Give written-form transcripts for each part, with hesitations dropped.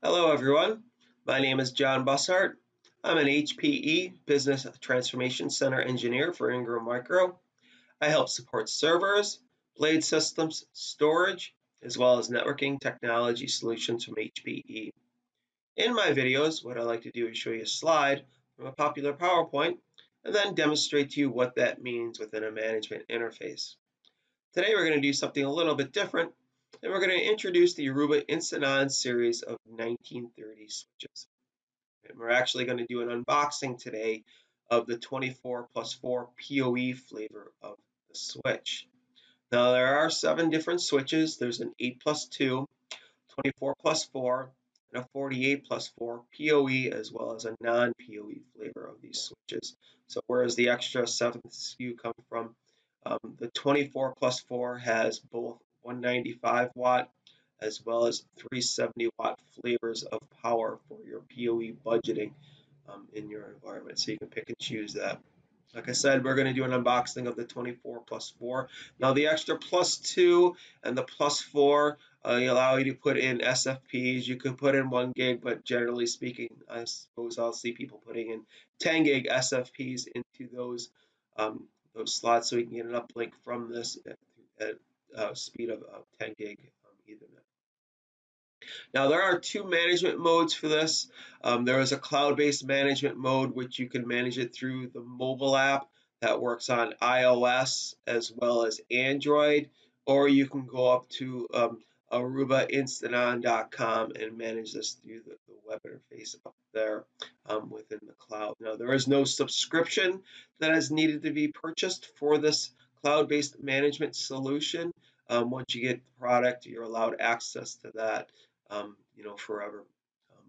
Hello everyone, my name is John Bussart. I'm an HPE Business Transformation Center engineer for Ingram Micro. I help support servers, blade systems, storage, as well as networking technology solutions from HPE. In my videos, what I like to do is show you a slide from a popular PowerPoint and then demonstrate to you what that means within a management interface. Today we're going to do something a little bit different, and we're going to introduce the Aruba Instant On series of 1930 switches. And we're actually going to do an unboxing today of the 24+4 PoE flavor of the switch. Now there are 7 different switches. There's an 8+2, 24+4, and a 48+4 PoE, as well as a non-PoE flavor of these switches. So whereas the extra 7th SKU come from, the 24+4 has both 195 watt as well as 370 watt flavors of power for your PoE budgeting in your environment. So you can pick and choose that. Like I said, we're going to do an unboxing of the 24+4. Now the extra +2 and the +4 allow you to put in SFPs. You can put in 1 gig, but generally speaking, I suppose I'll see people putting in 10 gig SFPs into those slots, so we can get an uplink from this at speed of 10 gig Ethernet. Now there are 2 management modes for this. There is a cloud-based management mode, which you can manage it through the mobile app that works on iOS as well as Android, or you can go up to ArubaInstantOn.com and manage this through the web interface up there within the cloud. Now there is no subscription that is needed to be purchased for this cloud-based management solution. Once you get the product, you're allowed access to that forever.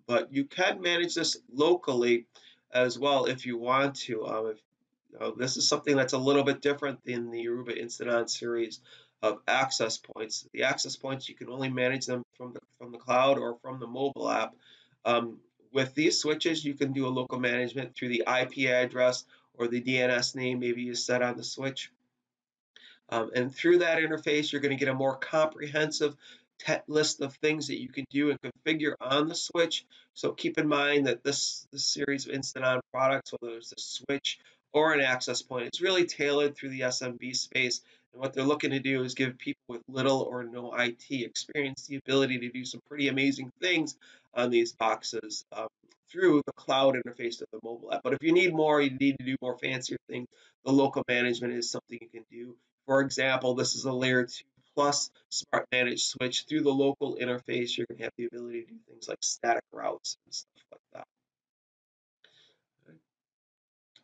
But you can manage this locally as well if you want to. This is something that's a little bit different than the Aruba Instant On series of access points. The access points, you can only manage them from the cloud or from the mobile app. With these switches, you can do a local management through the IP address or the DNS name maybe you set on the switch. And through that interface, you're going to get a more comprehensive list of things that you can do and configure on the switch. So keep in mind that this series of Instant On products, whether it's a switch or an access point, it's really tailored through the SMB space. And what they're looking to do is give people with little or no IT experience the ability to do some pretty amazing things on these boxes through the cloud interface of the mobile app. But if you need more, you need to do more fancier things, the local management is something you can do. For example, this is a layer 2 plus smart managed switch. Through the local interface, you're going to have the ability to do things like static routes and stuff like that.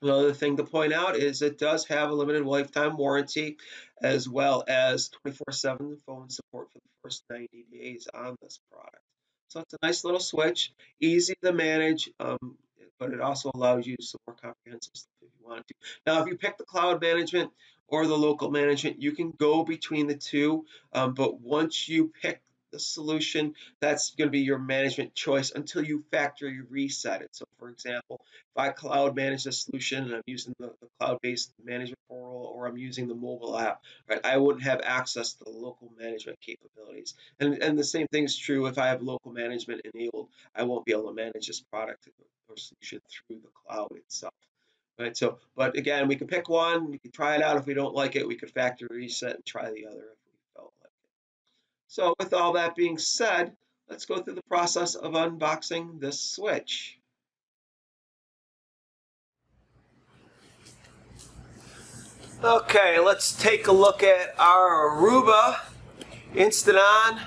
Another thing to point out is it does have a limited lifetime warranty, as well as 24/7 phone support for the first 90 days on this product. So it's a nice little switch, easy to manage, but it also allows you some more comprehensive stuff if you want to. Now, if you pick the cloud management or the local management, you can go between the two, but once you pick the solution, that's going to be your management choice until you factory reset it. So for example, if I cloud manage the solution and I'm using the cloud-based management portal, or I'm using the mobile app, right, I wouldn't have access to the local management capabilities. And the same thing is true if I have local management enabled. I won't be able to manage this product or solution through the cloud itself. Right, so, but again, we can pick one, we can try it out. If we don't like it, we could factory reset and try the other if we felt like it. So with all that being said, let's go through the process of unboxing this switch. Okay, let's take a look at our Aruba Instant On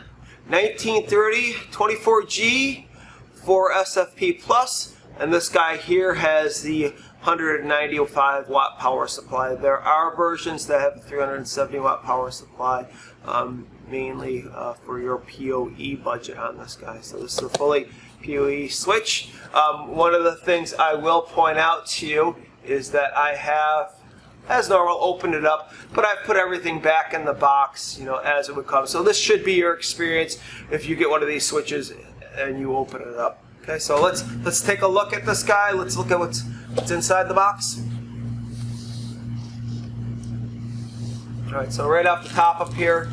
1930 24G for SFP Plus, and this guy here has the 195 watt power supply. There are versions that have a 370 watt power supply, mainly for your PoE budget on this guy. So this is a fully PoE switch. One of the things I will point out to you is that I have, as normal, opened it up, but I've put everything back in the box, as it would come. So this should be your experience if you get one of these switches and you open it up. Okay, so let's take a look at this guy. Let's look at what's inside the box. All right, so right off the top up here,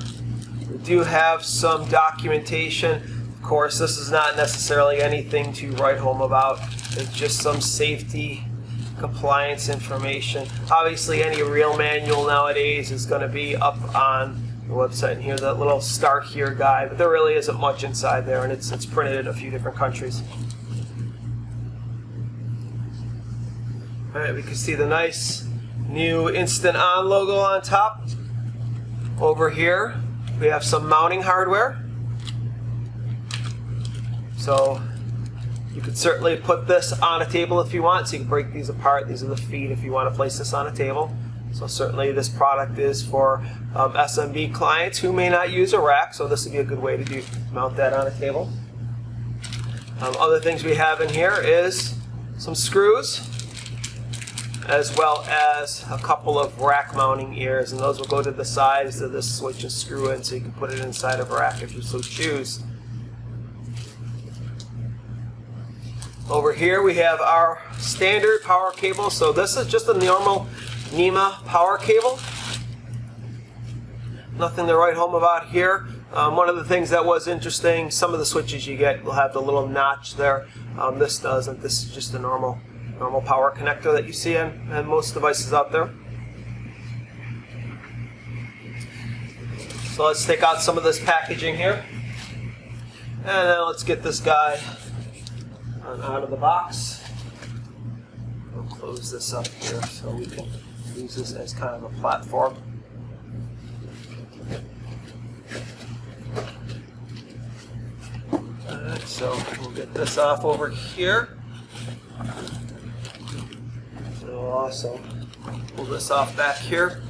we do have some documentation. Of course, this is not necessarily anything to write home about. It's just some safety compliance information. Obviously, any real manual nowadays is going to be up on the website. And here's that little start here guide, but there really isn't much inside there, and it's printed in a few different countries. All right, we can see the nice new Instant On logo on top. Over here, we have some mounting hardware. So you could certainly put this on a table if you want, so you can break these apart. These are the feet if you want to place this on a table. So certainly this product is for SMB clients who may not use a rack, so this would be a good way to mount that on a table. Other things we have in here is some screws, as well as a couple of rack mounting ears, and those will go to the sides of this switch and screw in, so you can put it inside of a rack if you so choose. Over here we have our standard power cable. So this is just a normal NEMA power cable. Nothing to write home about here. One of the things that was interesting, some of the switches you get will have the little notch there. This doesn't. This is just a normal power connector that you see in most devices out there. So let's take out some of this packaging here. And then let's get this guy out of the box. We'll close this up here so we can use this as kind of a platform. Alright, so we'll get this off over here. So we'll also pull this off back here.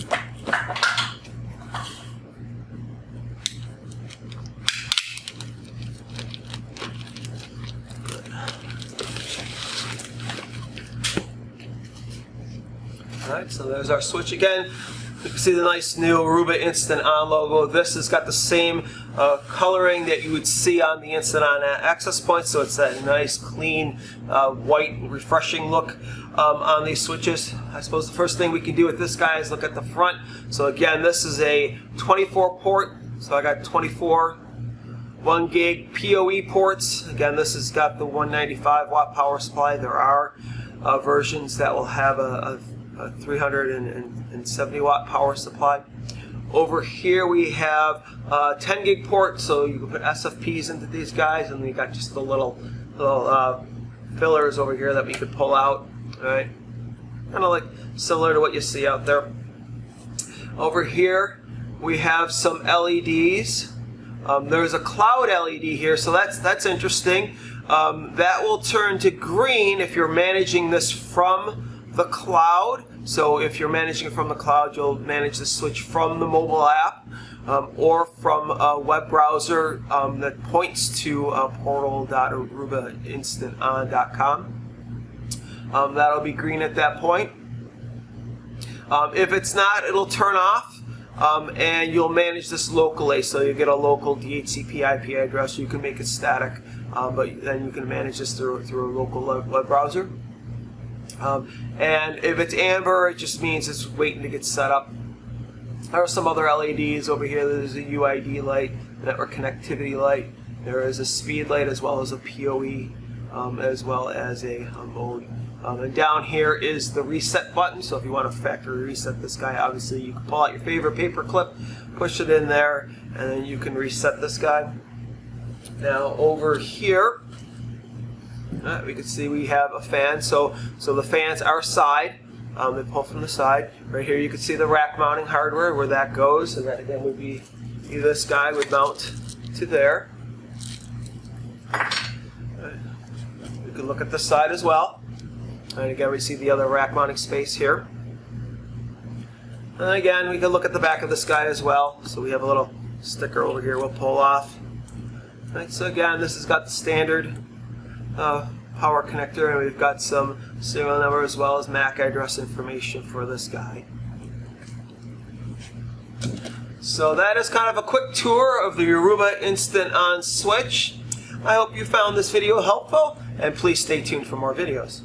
Alright, so there's our switch again. You can see the nice new Aruba Instant On logo. This has got the same coloring that you would see on the Instant On access point, so it's that nice, clean, white, refreshing look on these switches. I suppose the first thing we can do with this guy is look at the front. So again, this is a 24 port, so I got 24 1 gig PoE ports. Again, this has got the 195 watt power supply. There are versions that will have a 370 watt power supply. Over here we have 10 gig port, so you can put SFPs into these guys, and we got just the little fillers over here that we could pull out. All right, kind of like similar to what you see out there. Over here we have some LEDs. There's a cloud LED here, so that's interesting. That will turn to green if you're managing this from the cloud. So if you're managing it from the cloud, you'll manage the switch from the mobile app or from a web browser that points to portal.arubainstanton.com. That'll be green at that point. If it's not, it'll turn off, and you'll manage this locally. So you get a local DHCP IP address. You can make it static, but then you can manage this through a local web browser. And if it's amber, it just means it's waiting to get set up. There are some other LEDs over here. There's a UID light, network connectivity light. There is a speed light as well as a PoE, as well as a mode. And down here is the reset button. So if you want to factory reset this guy, obviously you can pull out your favorite paper clip, push it in there, and then you can reset this guy. Now over here, we can see we have a fan, so the fans are side. They pull from the side. Right here you can see the rack mounting hardware where that goes, and that again would be this guy would mount to there. We can look at this side as well, and again we see the other rack mounting space here. And again we can look at the back of this guy as well. So we have a little sticker over here we'll pull off. Right, so again this has got the standard power connector, and we've got some serial number as well as MAC address information for this guy. So that is kind of a quick tour of the Aruba Instant On switch. I hope you found this video helpful, and please stay tuned for more videos.